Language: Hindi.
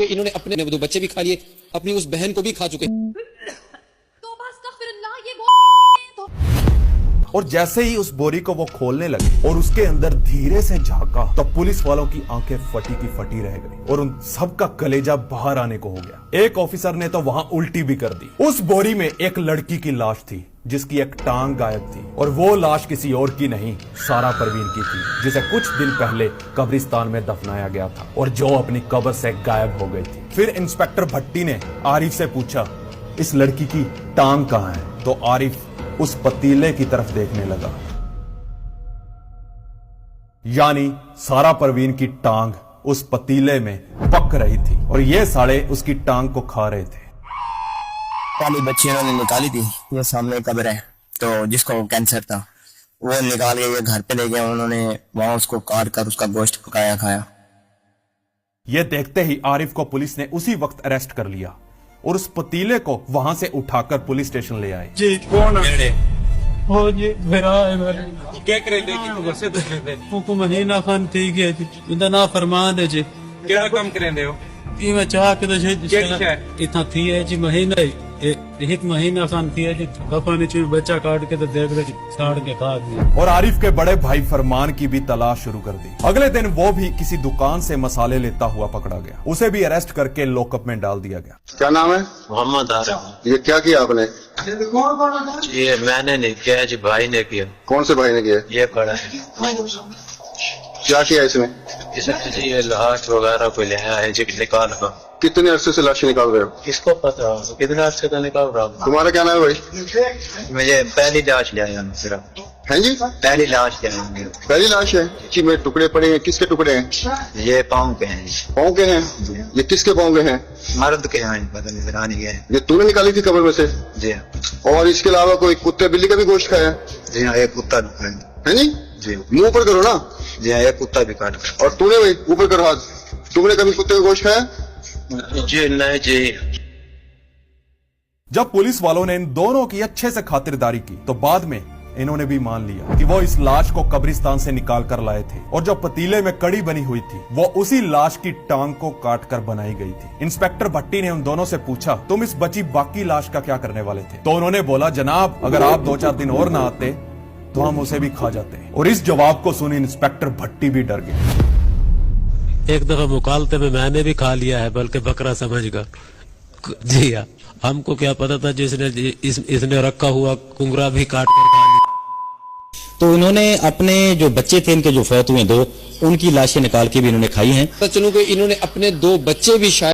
इन्होंने अपने 2 बच्चे भी खा लिए, अपनी उस बहन को भी खा चुके। और जैसे ही उस बोरी को वो खोलने लगे और उसके अंदर धीरे से झांका तो पुलिस वालों की आंखें फटी की फटी रह गई और उन सबका कलेजा बाहर आने को हो गया। एक ऑफिसर ने तो वहां उल्टी भी कर दी। उस बोरी में एक लड़की की लाश थी जिसकी एक टांग गायब थी और वो लाश किसी और की नहीं, सारा परवीन की थी, जिसे कुछ दिन पहले कब्रिस्तान में दफनाया गया था और जो अपनी कब्र से गायब हो गई थी। फिर इंस्पेक्टर भट्टी ने आरिफ से पूछा, इस लड़की की टांग कहाँ है? तो आरिफ उस पतीले की तरफ देखने लगा। यानी सारा परवीन की टांग उस पतीले में पक रही थी और ये साले उसकी टांग को खा रहे थे। पहली बच्ची उन्होंने निकाली थी, ये सामने कब्र है, तो जिसको कैंसर था वो निकाल के ये घर पे ले गए। उन्होंने वहां उसको काट कर उसका गोश्त पकाया खाया। ये देखते ही आरिफ को पुलिस ने उसी वक्त अरेस्ट कर लिया और उस पतीले को वहां से उठाकर पुलिस स्टेशन ले आए। जी कौन है? हो जी मेरा है मेरे क्या करे देखी तो बसे तो को महीना खान ठीक है जी, इंदा ना फरमान है जी। क्या काम करेंदे हो? ये मैं चाह के तो जी इतना थी है जी महीना एक महीना खान थी है जी, कफानी चीज बच्चा काट के तो देख रहे साड़ के खा दिया। और आरिफ के बड़े भाई फरमान की भी तलाश शुरू कर दी। अगले दिन वो भी किसी दुकान से मसाले लेता हुआ पकड़ा गया। उसे भी अरेस्ट करके लॉकअप में डाल दिया गया। क्या नाम है? मोहम्मद आरिफ। ये क्या किया आपने? ये मैंने नहीं किया जी, भाई ने किया। कौन से भाई ने किया? ये पड़ा है। क्या किया इसमें? इसमें जी ये लाश वगैरह कोई ले आया है जी, निकाल कर। कितने अरसे से लाशें निकाल रहे हो? किसको पता हो कितने अर्से से निकाल रहा हूँ। तुम्हारा क्या नाम है भाई? मुझे पहली लाश ले आया सिर्फ। हैं जी? पहली लाश ले आया। पहली लाश है जी। में टुकड़े पड़े हैं, किसके टुकड़े हैं? ये पाँव के हैं जी। पाँव के हैं? ये किसके पाँव के हैं? मर्द के हैं, पता नहीं रानी के हैं। ये तूने निकाली थी कब्र में से? जी और इसके अलावा कोई कुत्ते बिल्ली का भी गोश्त खाया है? जी हाँ, एक कुत्ता है जी? जी मुंह ऊपर करो ना। जी हाँ, एक कुत्ता भी काट कर। और तूने भाई ऊपर करो हाथ, तुमने कभी कुत्ते का गोश्त खाया? जी नहीं जी। जब पुलिस वालों ने इन दोनों की अच्छे से खातिरदारी की तो बाद में इन्होंने भी मान लिया कि वो इस लाश को कब्रिस्तान से निकाल कर लाए थे और जो पतीले में कड़ी बनी हुई थी वो उसी लाश की टांग को काट कर बनाई गई थी। इंस्पेक्टर भट्टी ने उन दोनों से पूछा, तुम इस बची बाकी लाश का क्या करने वाले थे? तो उन्होंने बोला, जनाब अगर आप 2-4 दिन और ना आते तो हम उसे भी खा जाते। और इस जवाब को सुनी इंस्पेक्टर भट्टी भी डर गए। एक दफा मुकालते में मैंने भी खा लिया है, बल्कि बकरा समझ कर। जी हाँ, हमको क्या पता था जिसने इसने रखा हुआ कुंगरा भी काट कर खा लिया। तो इन्होंने अपने जो बच्चे थे इनके जो फौत हुए 2, उनकी लाशें निकाल के भी इन्होंने खाई हैं। पता चलूं कि इन्होंने अपने 2 बच्चे भी शायद